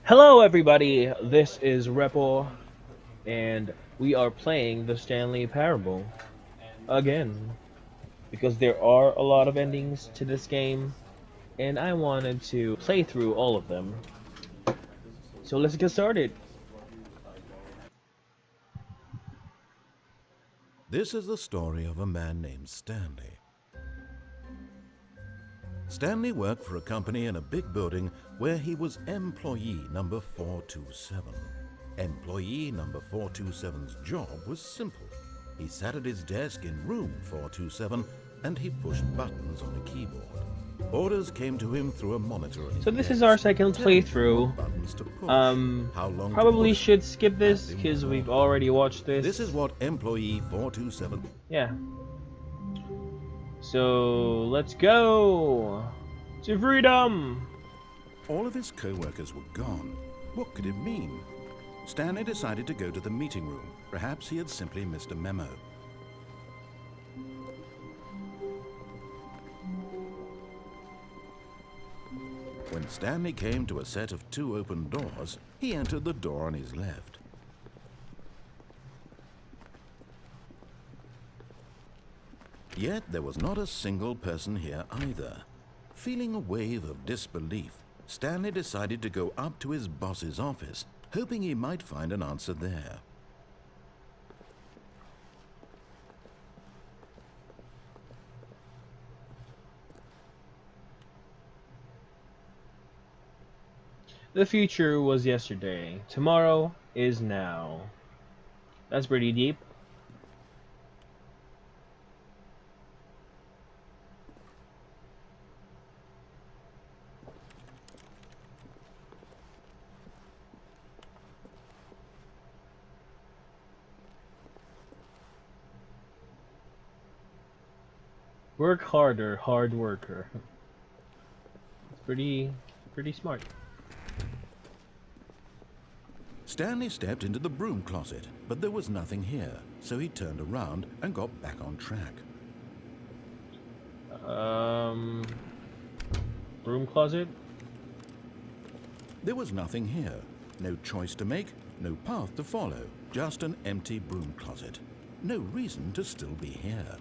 Hello, everybody. This is repo, and we are playing the Stanley Parable again because there are a lot of endings to this game, and I wanted to play through all of them. So let's get started. This is the story of a man named Stanley. Stanley worked for a company in a big building where he was employee number 427. Employee number 427's job was simple. He sat at his desk in room 427 and he pushed buttons on a keyboard. Orders came to him through a monitor on his So this desk, is our second telling him playthrough. what buttons to push, how long Probably to push, should skip this and in because what we've order. already watched this. This is what employee 427. Yeah. So let's go to freedom. All of his co-workers were gone. What could it mean? Stanley decided to go to the meeting room. Perhaps he had simply missed a memo. When Stanley came to a set of two open doors, he entered the door on his left. Yet there was not a single person here either. Feeling a wave of disbelief, Stanley decided to go up to his boss's office, hoping he might find an answer there. The future was yesterday. Tomorrow is now. That's pretty deep. Work harder, hard worker. It's pretty smart. Stanley stepped into the broom closet, but there was nothing here, so he turned around and got back on track. Broom closet? There was nothing here. No choice to make, no path to follow, just an empty broom closet. No reason to still be here.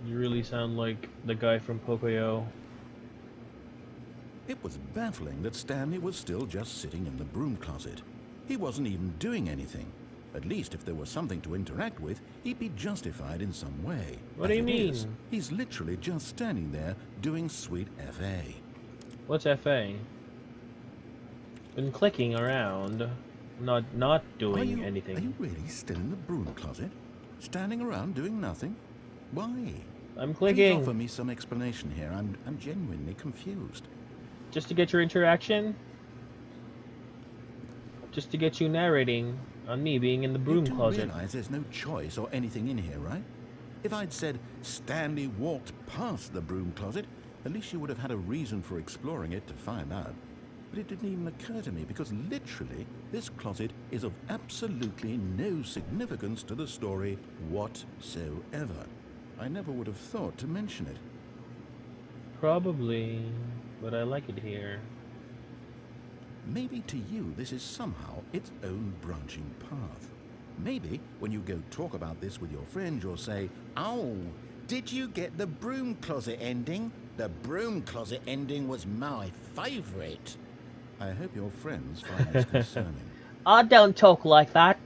You really sound like the guy from Pocoyo. It was baffling that Stanley was still just sitting in the broom closet. He wasn't even doing anything. At least if there was something to interact with, he'd be justified in some way. What do you As it is, mean? he's literally just standing there doing sweet FA. What's FA? Been clicking around, not doing Are anything. you really still in the broom closet? Standing around doing nothing? Why? I'm Please clicking offer me some explanation here. I'm genuinely confused. just to get your interaction. Just to get you narrating on me being in the broom You do closet. realize there's no choice or anything in here, right? If I'd said Stanley walked past the broom closet, at least you would have had a reason for exploring it to find out. But it didn't even occur to me because literally this closet is of absolutely no significance to the story whatsoever. I never would have thought to mention it. Probably, but I like it here. Maybe to you this is somehow its own branching path. Maybe when you go talk about this with your friends you'll say, "Oh, did you get the broom closet ending? The broom closet ending was my favorite." I hope your friends find this concerning. I don't talk like that.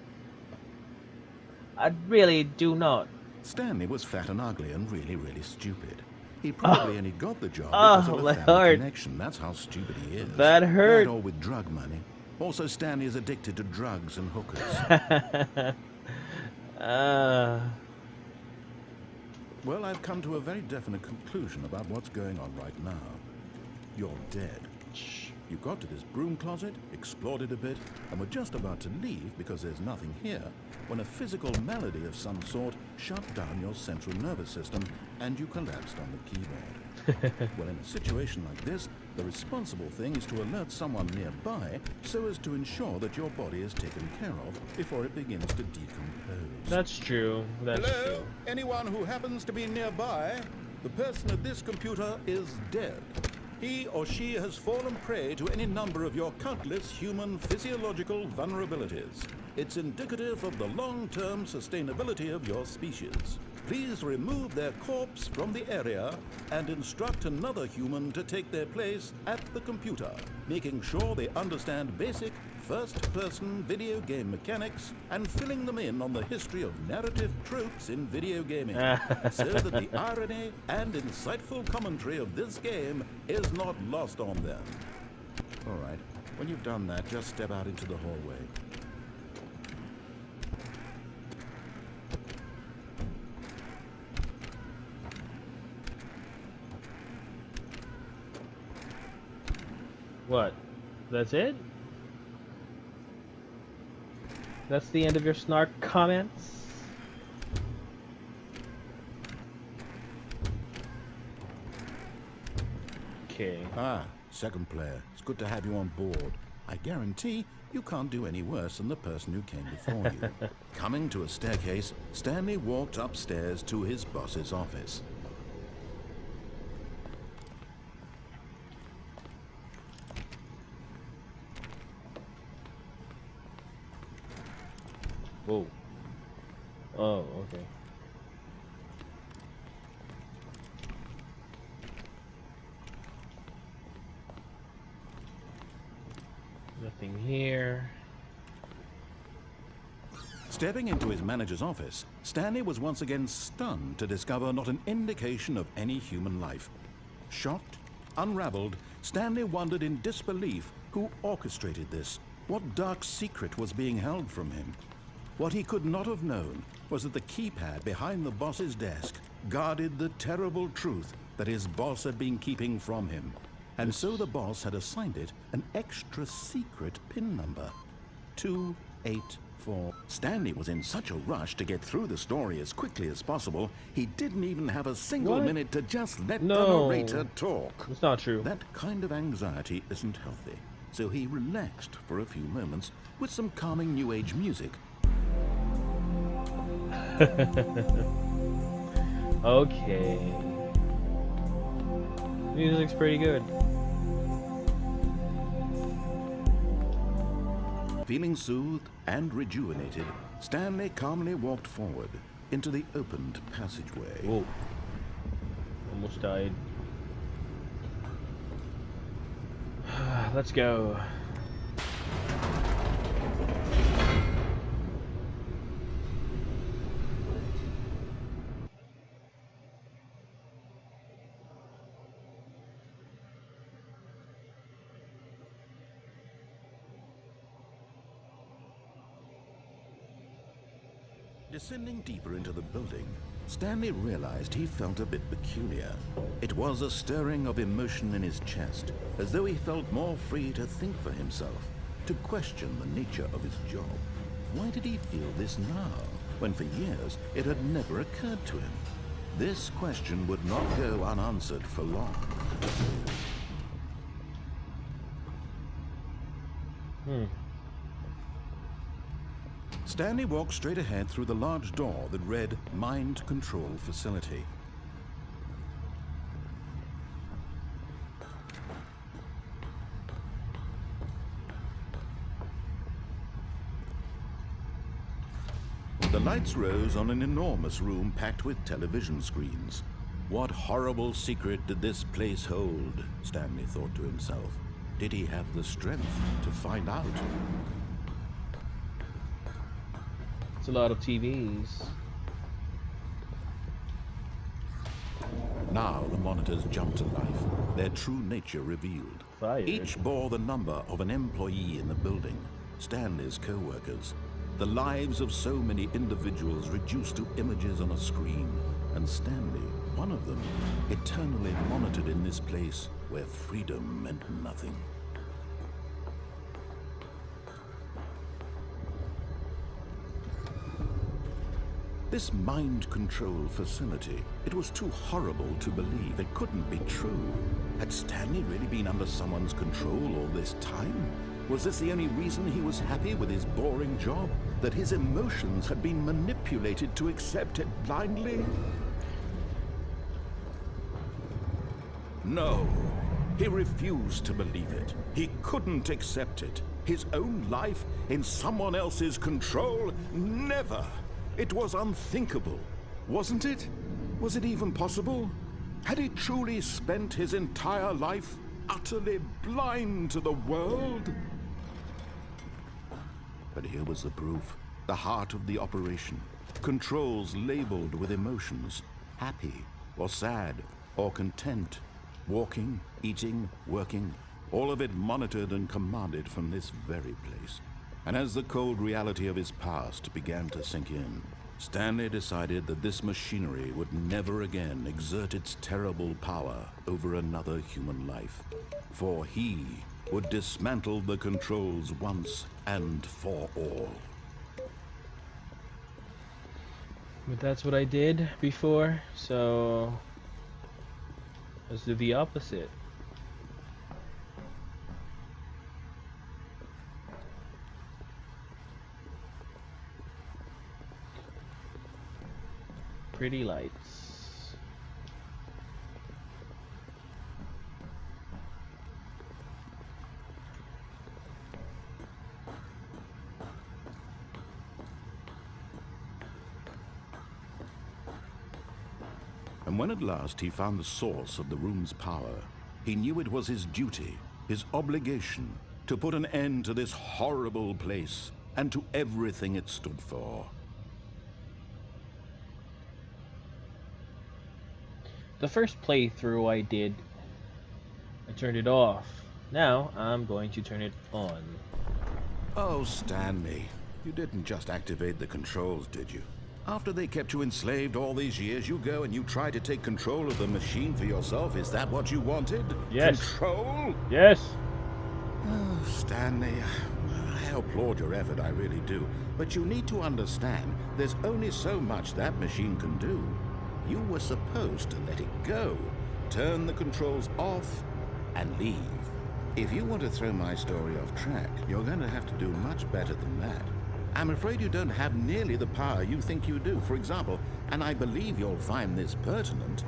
I really do not. Stanley was fat and ugly and really stupid. He probably only got the job Oh, because of a that family hurt. connection. That's how stupid he is. That hurt. That or with drug money. Also, Stanley is addicted to drugs and hookers. Well, I've come to a very definite conclusion about what's going on right now. You're dead. You got to this broom closet, explored it a bit, and were just about to leave because there's nothing here when a physical malady of some sort shut down your central nervous system and you collapsed on the keyboard. Well, in a situation like this, the responsible thing is to alert someone nearby so as to ensure that your body is taken care of before it begins to decompose. That's true. That's Hello? true. Anyone who happens to be nearby? The person at this computer is dead. He or she has fallen prey to any number of your countless human physiological vulnerabilities. It's indicative of the long-term sustainability of your species. Please remove their corpse from the area and instruct another human to take their place at the computer, making sure they understand basic first-person video game mechanics and filling them in on the history of narrative tropes in video gaming, so that the irony and insightful commentary of this game is not lost on them. All right, when you've done that, just step out into the hallway. What? That's it? That's the end of your snark comments? Okay. Ah, second player. It's good to have you on board. I guarantee you can't do any worse than the person who came before you. Coming to a staircase, Stanley walked upstairs to his boss's office. Whoa. Oh, okay. Nothing here. Stepping into his manager's office, Stanley was once again stunned to discover not an indication of any human life. Shocked, unraveled, Stanley wondered in disbelief who orchestrated this. What dark secret was being held from him? What he could not have known was that the keypad behind the boss's desk guarded the terrible truth that his boss had been keeping from him. And so the boss had assigned it an extra secret PIN number. 284. Stanley was in such a rush to get through the story as quickly as possible, he didn't even have a single minute to just let the narrator talk. It's not true. That kind of anxiety isn't healthy. So he relaxed for a few moments with some calming new age music. Okay. Music's pretty good. Feeling soothed and rejuvenated, Stanley calmly walked forward into the opened passageway. Whoa. Almost died. Let's go. Descending deeper into the building, Stanley realized he felt a bit peculiar. It was a stirring of emotion in his chest, as though he felt more free to think for himself, to question the nature of his job. Why did he feel this now, when for years it had never occurred to him? This question would not go unanswered for long. Stanley walked straight ahead through the large door that read Mind Control Facility. The lights rose on an enormous room packed with television screens. What horrible secret did this place hold? Stanley thought to himself. Did he have the strength to find out? It's a lot of TVs. Now the monitors jumped to life, their true nature revealed. Fired. Each bore the number of an employee in the building, Stanley's co-workers. The lives of so many individuals reduced to images on a screen, and Stanley, one of them, eternally monitored in this place where freedom meant nothing. This mind control facility, it was too horrible to believe. It couldn't be true. Had Stanley really been under someone's control all this time? Was this the only reason he was happy with his boring job? That his emotions had been manipulated to accept it blindly? No. He refused to believe it. He couldn't accept it. His own life in someone else's control? Never! It was unthinkable, wasn't it? Was it even possible? Had he truly spent his entire life utterly blind to the world? But here was the proof. The heart of the operation. Controls labeled with emotions. Happy, or sad, or content. Walking, eating, working. All of it monitored and commanded from this very place. And as the cold reality of his past began to sink in, Stanley decided that this machinery would never again exert its terrible power over another human life. For he would dismantle the controls once and for all. But that's what I did before, so let's do the opposite. Pretty lights. And when at last he found the source of the room's power, he knew it was his duty, his obligation, to put an end to this horrible place and to everything it stood for. The first playthrough I did, I turned it off. Now I'm going to turn it on. Oh, Stanley, you didn't just activate the controls, did you? After they kept you enslaved all these years, you go and you try to take control of the machine for yourself. Is that what you wanted? Yes. Control? Yes. Oh, Stanley, I applaud your effort, I really do. But you need to understand, there's only so much that machine can do. You were supposed to let it go, turn the controls off, and leave. If you want to throw my story off track, you're going to have to do much better than that. I'm afraid you don't have nearly the power you think you do. For example, and I believe you'll find this pertinent,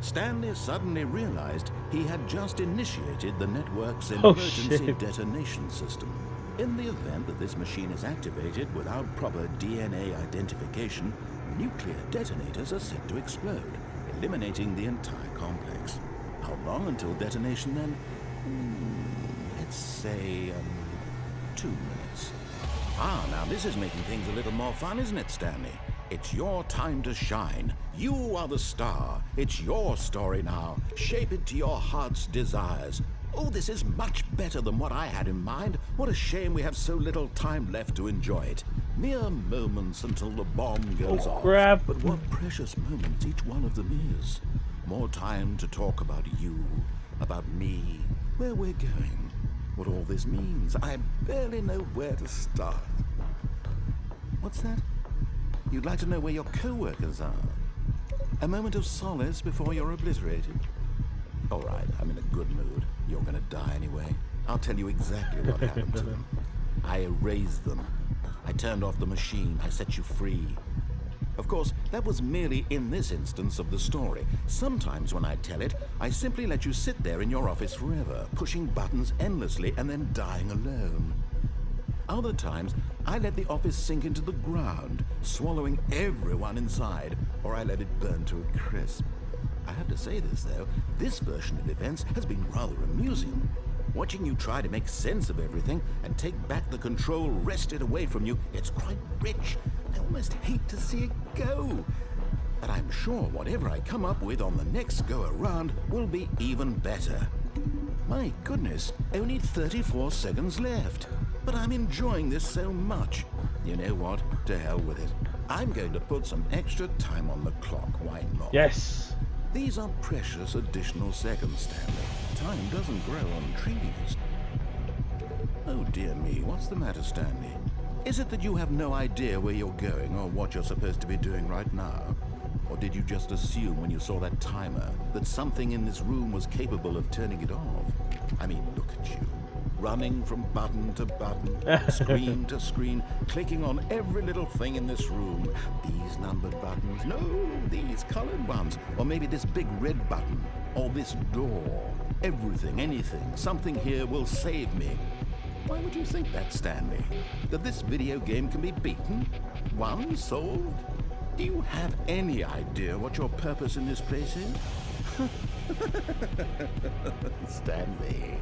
Stanley suddenly realized he had just initiated the network's emergency detonation system. In the event that this machine is activated without proper DNA identification, nuclear detonators are set to explode, eliminating the entire complex. How long until detonation then? Let's say, 2 minutes. Ah, now this is making things a little more fun, isn't it, Stanley? It's your time to shine. You are the star. It's your story now. Shape it to your heart's desires. Oh, this is much better than what I had in mind. What a shame we have so little time left to enjoy it. Mere moments until the bomb goes off. Crap. But what precious moments each one of them is. More time to talk about you, about me, where we're going, what all this means. I barely know where to start. What's that? You'd like to know where your co-workers are? A moment of solace before you're obliterated? All right, I'm in a good mood. You're gonna die anyway. I'll tell you exactly what happened to them. I erased them. I turned off the machine. I set you free. Of course, that was merely in this instance of the story. Sometimes when I tell it, I simply let you sit there in your office forever, pushing buttons endlessly and then dying alone. Other times, I let the office sink into the ground, swallowing everyone inside, or I let it burn to a crisp. I have to say this, though, this version of events has been rather amusing. Watching you try to make sense of everything and take back the control wrested away from you, it's quite rich. I almost hate to see it go. But I'm sure whatever I come up with on the next go-around will be even better. My goodness, only 34 seconds left. But I'm enjoying this so much. You know what? To hell with it. I'm going to put some extra time on the clock. Why not? Yes. These are precious additional seconds, Stanley. Time doesn't grow on trees. Oh dear me, what's the matter, Stanley? Is it that you have no idea where you're going or what you're supposed to be doing right now? Or did you just assume when you saw that timer that something in this room was capable of turning it off? I mean, look at you. Running from button to button, screen to screen, clicking on every little thing in this room. These numbered buttons, no, these colored ones. Or maybe this big red button, or this door. Everything, anything, something here will save me. Why would you think that, Stanley? That this video game can be beaten? Won? Solved? Do you have any idea what your purpose in this place is? Stanley,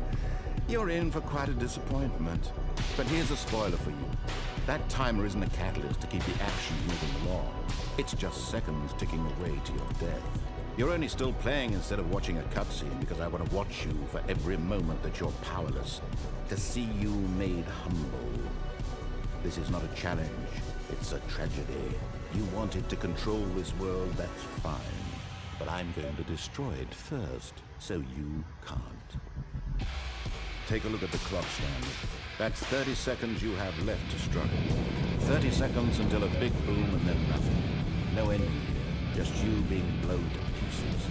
you're in for quite a disappointment. But here's a spoiler for you. That timer isn't a catalyst to keep the action moving along. It's just seconds ticking away to your death. You're only still playing instead of watching a cutscene because I want to watch you for every moment that you're powerless, to see you made humble. This is not a challenge, it's a tragedy. You wanted to control this world, that's fine. But I'm going to destroy it first, so you can't. Take a look at the clock, Stanley. That's 30 seconds you have left to struggle. 30 seconds until a big boom and then nothing. No ending here, just you being blown to pieces.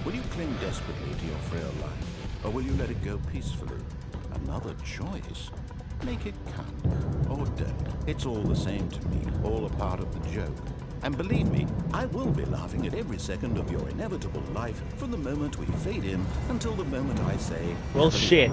Will you cling desperately to your frail life, or will you let it go peacefully? Another choice. Make it count, or don't. It's all the same to me, all a part of the joke. And believe me, I will be laughing at every second of your inevitable life from the moment we fade in until the moment I say, well, shit.